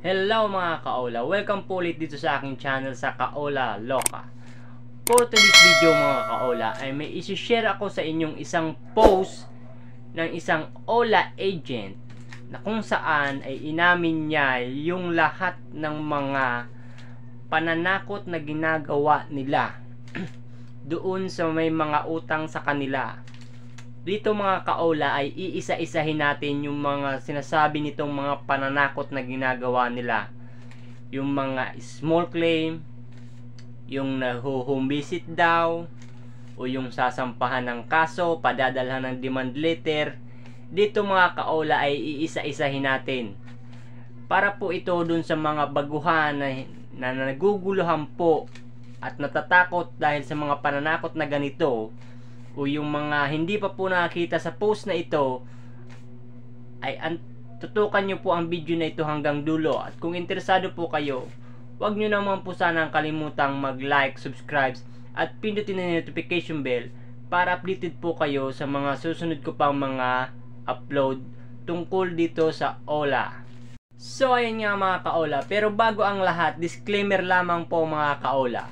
Hello mga kaola, welcome po ulit dito sa aking channel sa Kaola Loka. For today's video mga kaola ay may isi-share ako sa inyong isang post ng isang Ola agent na kung saan ay inamin niya yung lahat ng mga pananakot na ginagawa nila doon sa may mga utang sa kanila. Dito mga kaola ay iisa-isahin natin yung mga sinasabi nitong mga pananakot na ginagawa nila. Yung mga small claim, yung home visit daw, o yung sasampahan ng kaso, padadalhan ng demand letter. Dito mga kaola ay iisa-isahin natin. Para po ito dun sa mga baguhan na naguguluhan po at natatakot dahil sa mga pananakot na ganito, o yung mga hindi pa po nakakita sa post na ito, ay tutukan nyo po ang video na ito hanggang dulo. At kung interesado po kayo, huwag nyo naman po sanang kalimutang mag-like, subscribe at pindutin ang notification bell para updated po kayo sa mga susunod ko pang mga upload tungkol dito sa Ola. So ayun nga mga kaola, pero bago ang lahat, disclaimer lamang po mga kaola.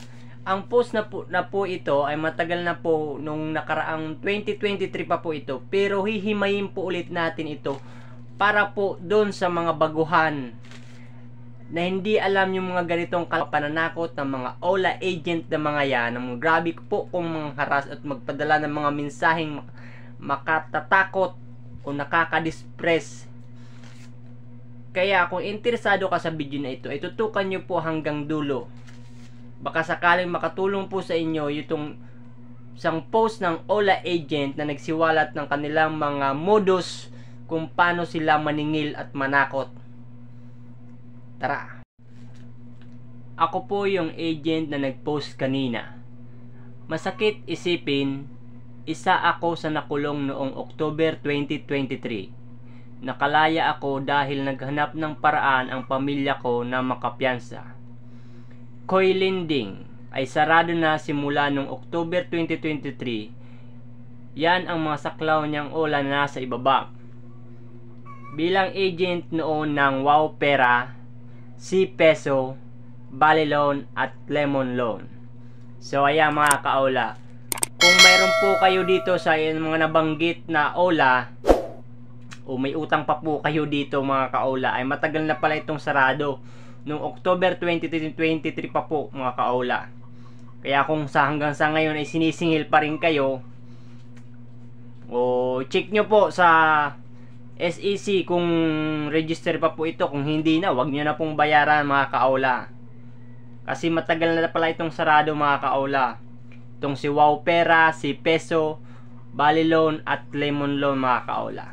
Ang post na po ito ay matagal na po, nung nakaraang 2023 pa po ito, pero hihimayin po ulit natin ito para po doon sa mga baguhan na hindi alam yung mga ganitong pananakot ng mga Ola agent na mga yan, ng mga grabe po kung mga haras at magpadala ng mga mensaheng makatatakot o nakakadispress. Kaya kung interesado ka sa video na ito, ay tutukan nyo po hanggang dulo. Baka sakaling makatulong po sa inyo itong isang post ng Ola agent na nagsiwalat ng kanilang mga modus kung paano sila maningil at manakot. Tara! Ako po yung agent na nagpost kanina. Masakit isipin, isa ako sa nakulong noong October 2023. Nakalaya ako dahil naghanap ng paraan ang pamilya ko na makapiyansa. Koy lending ay sarado na simula noong October 2023. Yan ang mga saklaw niyang Ola na nasa ibaba. Bilang agent noon ng Wow Pera, C Peso, Bali Loan at Lemon Loan. So ayan mga kaola, kung mayroon po kayo dito sa mga nabanggit na Ola, o may utang pa po kayo dito mga kaola, ay matagal na pala itong sarado. Noong October 2023 pa po mga kaola. Kaya kung hanggang sa ngayon ay sinisingil pa rin kayo, o check nyo po sa SEC kung register pa po ito. Kung hindi na, wag nyo na pong bayaran mga kaola. Kasi matagal na pala itong sarado mga kaola. Itong si Wow Pera, si Peso, Bali Loan at Lemon Loan mga kaola.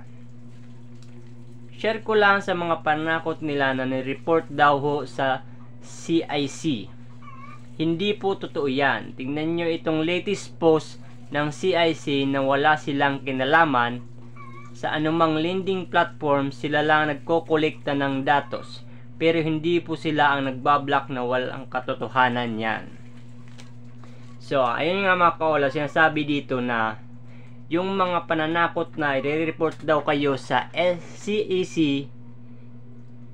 Share ko lang sa mga panakot nila na nireport daw ho sa CIC. Hindi po totoo yan. Tingnan nyo itong latest post ng CIC na wala silang kinalaman sa anumang lending platform. Sila lang nagkokolekta ng datos, pero hindi po sila ang nagbablock na walang katotohanan yan. So ayun nga mga kaola, sinasabi dito na yung mga pananakot na i-report daw kayo sa SEC,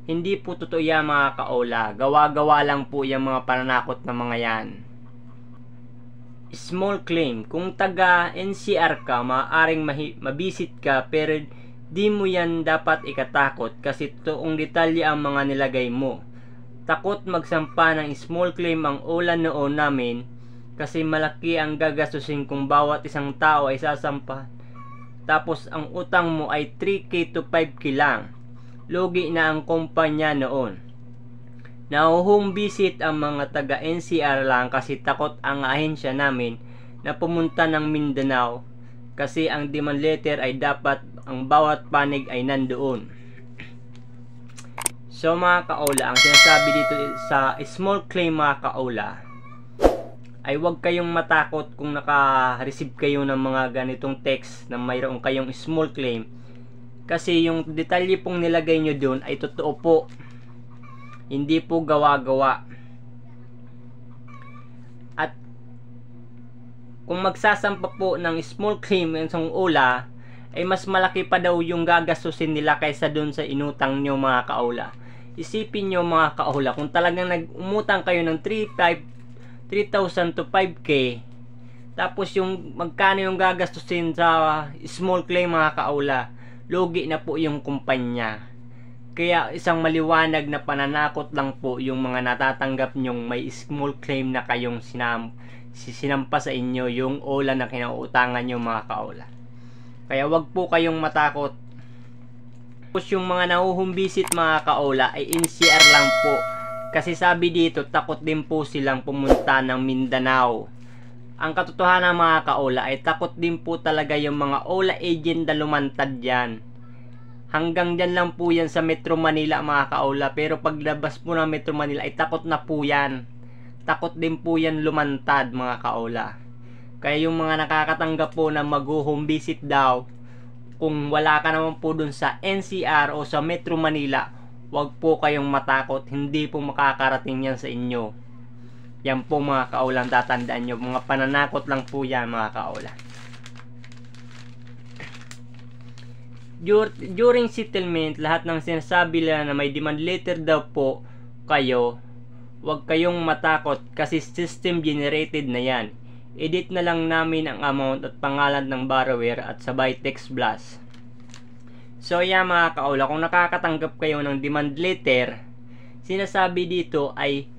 hindi po totoo yan mga kaola. Gawa-gawa lang po yung mga pananakot na mga yan. Small claim, kung taga NCR ka, maaaring mabisit ka, pero di mo yan dapat ikatakot kasi totoong detalye ang mga nilagay mo. Takot magsampa ng small claim ang Ola noon namin kasi malaki ang gagastusin kung bawat isang tao ay sasampa. Tapos ang utang mo ay 3K to 5K lang. Lugi na ang kumpanya noon. Na-home visit ang mga taga NCR lang kasi takot ang ahensya namin na pumunta ng Mindanao kasi ang demand letter ay dapat ang bawat panig ay nandoon. So mga kaola, ang sinasabi dito sa small claim mga kaola ay huwag kayong matakot kung naka-receive kayo ng mga ganitong text na mayroon kayong small claim, kasi yung detalye pong nilagay nyo dun ay totoo po, hindi po gawa-gawa. At kung magsasampa po ng small claim ng Ola, ay mas malaki pa daw yung gagastusin nila kaysa dun sa inutang nyo mga kaola. isipin nyo mga kaula, kung talagang nag-umutang kayo ng 3,000 to 5K, tapos yung magkano yung gagastusin sa small claim mga kaula, lugi na po yung kumpanya. Kaya isang maliwanag na pananakot lang po yung mga natatanggap nyong may small claim na kayong sinampa sa inyo yung OLA na kinauutangan nyo mga kaula. Kaya wag po kayong matakot. Tapos yung mga nahuhumbisit mga kaula ay NCR lang po. Kasi sabi dito, takot din po silang pumunta ng Mindanao. Ang katotohanan mga kaula ay takot din po talaga yung mga OLA agent na lumantad yan. Hanggang dyan lang po yan sa Metro Manila mga kaula. Pero paglabas po ng Metro Manila ay takot na po yan. Takot din po yan lumantad mga kaula. Kaya yung mga nakakatanggap po na mag-home visit daw, kung wala ka naman po dun sa NCR o sa Metro Manila, wag po kayong matakot. Hindi po makakarating yan sa inyo. Yan po mga kaula, tatandaan nyo. Mga pananakot lang po yan mga kaula. During settlement, lahat ng sinasabi nila na may demand letter daw po kayo, huwag kayong matakot kasi system generated na yan. Edit na lang namin ang amount at pangalan ng borrower at sabay text blast. So yan mga kaula, kung nakakatanggap kayo ng demand letter, sinasabi dito ay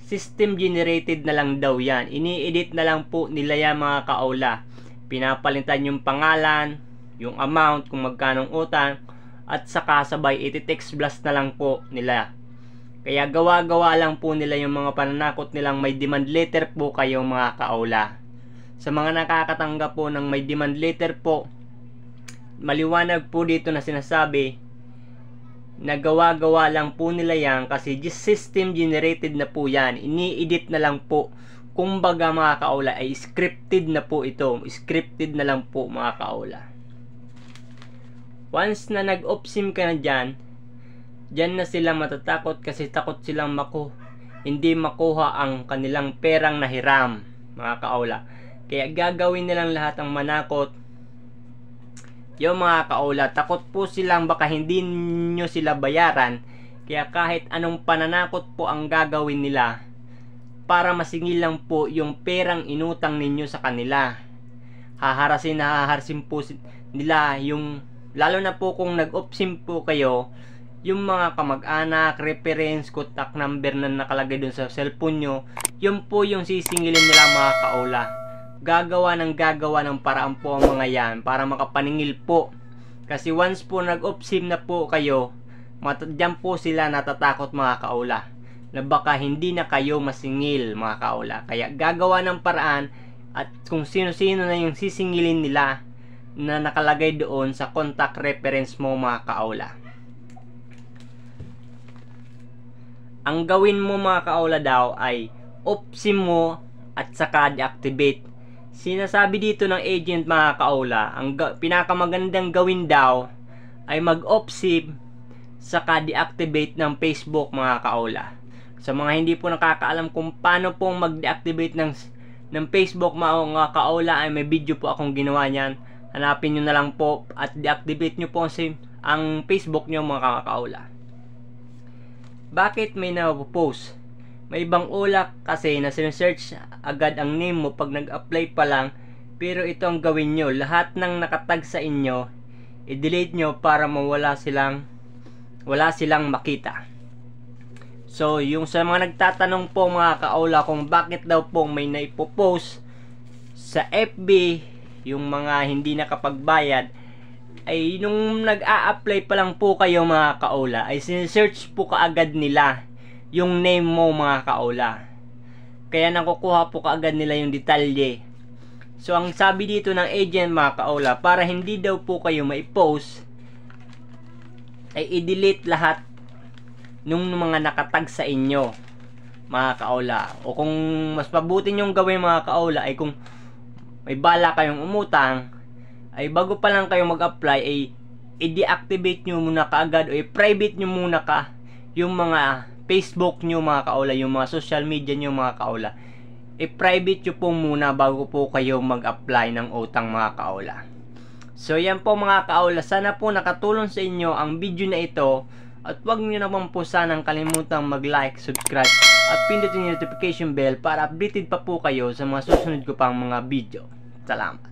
system generated na lang daw yan. Ini-edit na lang po nila yan mga kaula. Pinapalitan yung pangalan, yung amount, kung magkanong utang, at saka sabay iti-text blast na lang po nila. Kaya gawa-gawa lang po nila yung mga pananakot nilang may demand letter po kayong mga kaula. Sa mga nakakatanggap po ng may demand letter po, maliwanag po dito na sinasabi na gawa-gawa lang po nila yan kasi just system generated na po yan. Ini-edit na lang po. Kumbaga mga kaula ay scripted na po ito. Scripted na lang po mga kaula. Once na nag-off-sim ka na dyan na sila matatakot kasi takot silang hindi makuha ang kanilang perang nahiram mga kaula. Kaya gagawin nilang lahat ang manakot. Yung mga kaula, takot po silang baka hindi nyo sila bayaran. Kaya kahit anong pananakot po ang gagawin nila para masingil lang po yung perang inutang ninyo sa kanila. Haharsin po nila yung, lalo na po kung nag-off-sim po kayo, yung mga kamag-anak, reference, contact number na nakalagay dun sa cellphone nyo, yun po yung sisingilin nila mga kaula. Gagawa ng paraan po ang mga yan para makapaningil po. Kasi once po nag-off-sim na po kayo, dyan po sila natatakot mga kaula na baka hindi na kayo masingil mga kaula. Kaya gagawa ng paraan at kung sino-sino na yung sisingilin nila na nakalagay doon sa contact reference mo mga kaula. Ang gawin mo mga kaula daw ay off-sim mo at saka deactivate. Sinasabi dito ng agent mga kaula, ang pinakamagandang gawin daw ay mag-off-sim saka deactivate ng Facebook mga kaula. Sa mga hindi po nakakaalam kung paano pong mag-deactivate ng Facebook mga kaula, ay may video po akong ginawa niyan. Hanapin nyo na lang po at deactivate nyo po ang Facebook nyo mga kaula. Bakit may napopost? May ibang ulak kasi na sinesearch agad ang name mo pag nag-apply pa lang. Pero ito ang gawin nyo, lahat ng nakatag sa inyo, i-delete nyo para wala silang makita. So yung sa mga nagtatanong po mga kaula kung bakit daw po may naipopost sa FB yung mga hindi nakapagbayad, ay nung nag-a-apply pa lang po kayo mga kaula, ay sinesearch po kaagad nila yung name mo mga kaula. Kaya nakukuha po kaagad nila yung detalye. So ang sabi dito ng agent mga kaula, para hindi daw po kayo mai-post, ay i-delete lahat nung mga nakatag sa inyo mga kaula. O kung mas mabuti nyong gawin mga kaula ay kung may bala kayong umutang, ay bago pa lang kayo mag-apply ay i-deactivate nyo muna kaagad o i-private nyo muna yung mga Facebook nyo mga kaula, yung mga social media nyo mga kaula. I-private nyo po muna bago po kayo mag-apply ng utang mga kaula. So yan po mga kaula, sana po nakatulong sa inyo ang video na ito. At huwag niyo naman po sanang kalimutang mag-like, subscribe at pindutin yung notification bell para updated pa po kayo sa mga susunod ko pang mga video. Salamat!